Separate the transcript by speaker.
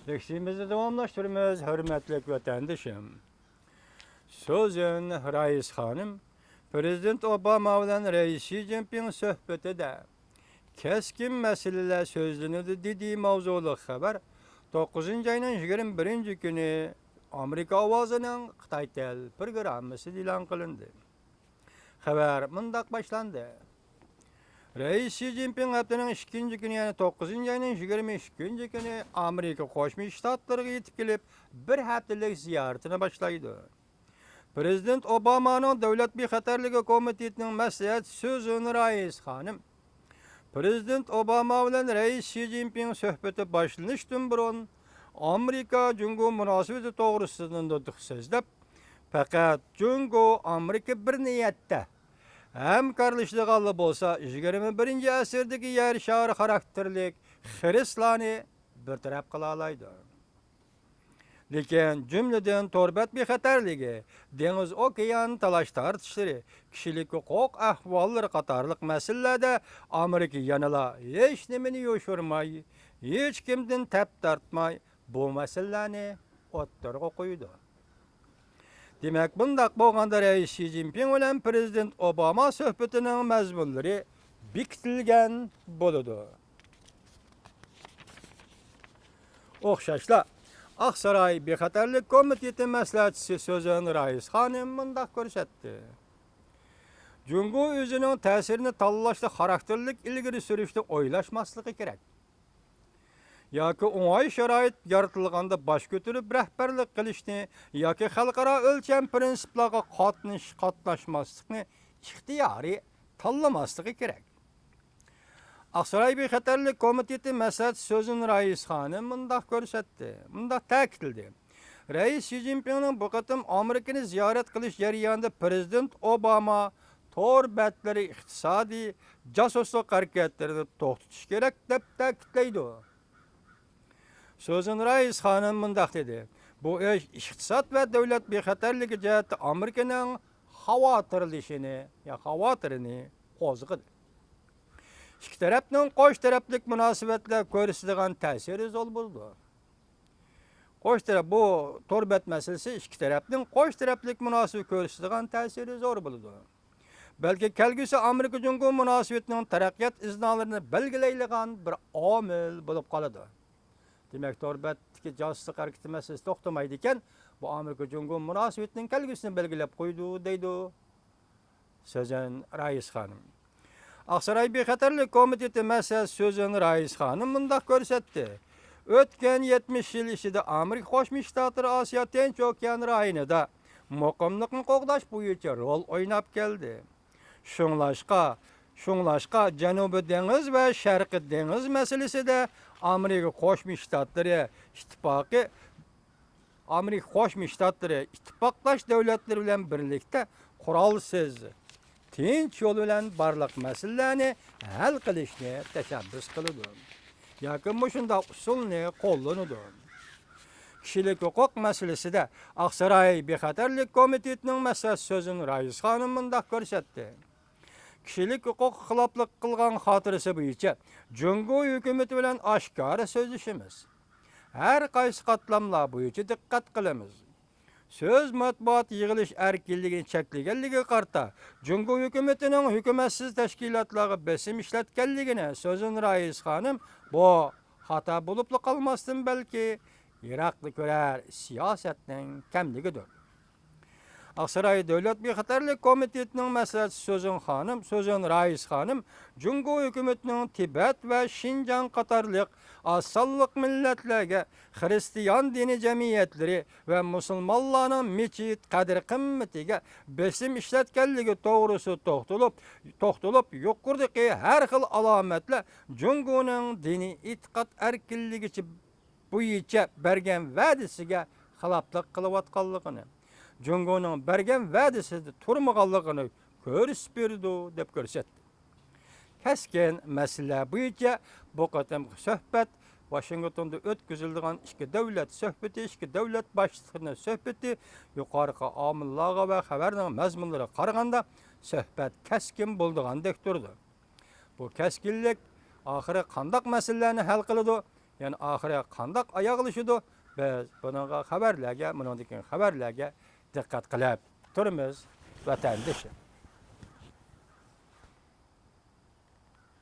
Speaker 1: Leksimizi devamlaştırmaz hürmetli vatandaşım. Sözün Reis Hanım, Prezident Obama bilen Reis Xi Jinping söhbetide keskin meseleler sözlenildi dediği mavzulu haber 9. ayının 21. günü Amerika Ovazı'nın Xitay Tel programması ilan kılındı. Haber mındak başlandı. Reis Xi Jinping haftanın 2. günü yani 9. ayının 22. günü Amerika Koşmuş Ştatları'na yetip gelip bir haftalık ziyaretine başlaydı. Prezident Obama'nın Devlet Bexatarlığı Komitetinin məsləhət sözünü Reis Hanım. Prezident Obama bilen Reis Xi Jinping söhbeti başlanıştın burun Amerika Cungo münasebeti doğrusunda sözlep fakat Cungo Amerika bir niyette hemkarlışlığı bolsa 21. asırdaki yer şahır karakterlik Hristiyanı bir taraf kılalaydı. Lekin cümleden torbat bexatarligi, deniz okean talaş tartışları, kişilik hukuk ahvalları qatarlıq meselelerde Amerika yanıla hiç nemini yoşurmay, hiç kimden tep tartmay bu meselelerini otlarga koydu. Demek bundaq bolganda Reis Xi Jinping bilen Prezident Obama söhbetinin mezmunları bikitilgen boludu. Oxşaşla Aksaray Bexatarlık Komiteti məsləhətçisi sözünü Reis Hanım mındaq görsətdi. Cungo özünün təsirini tallaşlı karakterlik ilgiri sürüşte oylaşmaslığı gerek. Yoki oңay şərait yaratılğanda baş götürüp rəhbərlik qilishni yoki xalqaro ölçəm prinsiplarga qatnaşmaslıqni ixtiyari tanlamaslığı gerek. Aksaray Bexatarlık Komiteti məsləhət sözün Reis Hanım mındaq görsətdi, mındaq təkidildi. Reis Xi Jinping'nin bu qatım Amerika'nı ziyaret qilish jarayonida Prezident Obama tor bətləri iqtisadi casusluq hareketlerini to'xtatish kerak deb ta'kidlaydi. Sözün Reis Hanım mındaq dedi. Bu iş iqtisad ve devlet bexatarligi jihati Amerika'nın xavotirini qo'zg'adi. İki tarafning qo'sh taraflik munosabatlar ko'rsatadigan ta'siri zo'r bo'ldi. Qo'sh taraf bu torbat masalasi ikki tarafning qo'sh taraflik munosabat ko'rsatadigan ta'siri zo'r bo'ldi. Balki kelgusi Amerika Cungo munosabatining taraqqiyot iznolarini belgilaydigan bir omil bo'lib qoladi. Demak, torbatdagi josuslik harakati masalasi to'xtamaydi ekan, bu Amerika Cungo munosabatining kelgusini belgilab qo'ydi deydi Sözün Reis Hanım. Aksaray Bexatarlık Komiteti məsləhət sözünü Reis Hanım mındaq görsətdi. Ötken 70 yıl içinde Amerika Qoşmuş Ştatları Asiya Tinç Okean rayonida muqimlikni qo'g'dash bo'yicha rol o'ynab keldi. Şunlaşqa Janubiy dengiz ve Sharqiy dengiz meselesinde Amerika Qoşmuş Ştatları ittifaqlash davlatları bilan birlikte qurolsiz tinch yo'l bilan barliq masalalarni hal qilishni tashabbus qiladi. Yoki shunday usulni qo'llanadi. Kishilik huquq masalasida Aksaray Bexatarlik Komitetining maslahat sözünü Reis Hanım mındaq ko'rsatdi. Kishilik huquq xiloflik qilgan xotirasi bo'yicha Cungo hukumati bilan oshkora so'zlashimiz. Har qaysi qatlamlar bo'yicha diqqat qilamiz. Söz matbuat yığılış erkinliğini çekligenliği qarta, Cungo hükümetinin hükümetsiz teşkilatları besim işletkenliğine sözün Reis Hanım bu hata bulup kalmasın belki Iraklı görer siyasetinin kemliğidir. Aksaray Devlet Bexatarlık Komitetinin məsləhət sözün Reis Hanım, Cungo hükümetinin Tibet ve Şincan qatarlıq asallık milletlerge Hristiyan dini cemiyetleri ve Müslümanların meçit kadir kımmetiga besim işletkenliği doğrusu toxtulup yuqurdaki her xil alametle Cungo'nun dini itiqat erkinliği bo'yicha bergen vədisiga xilaflik qılıvatqanlığını Cungo'nun bergen vədisida turmağanlığını ko'rsatib berdi deb ko'rsatdi. Keskin mesele bo'yicha bu qatimki söhbet Washington'da ötküzüldüğün iki devlet başçısının söhbeti yukarıki amillarga ve haberinin mezmunları qaraganda söhbet keskin bulduğandek durdu. Bu keskinlik ahiri qandaq meselelerini hal qiladi Yani ahire kandak ayaqlışıdı. Biz bununla haberlerge, bununla haberlerge dikkat qilib turimiz vatandaşım.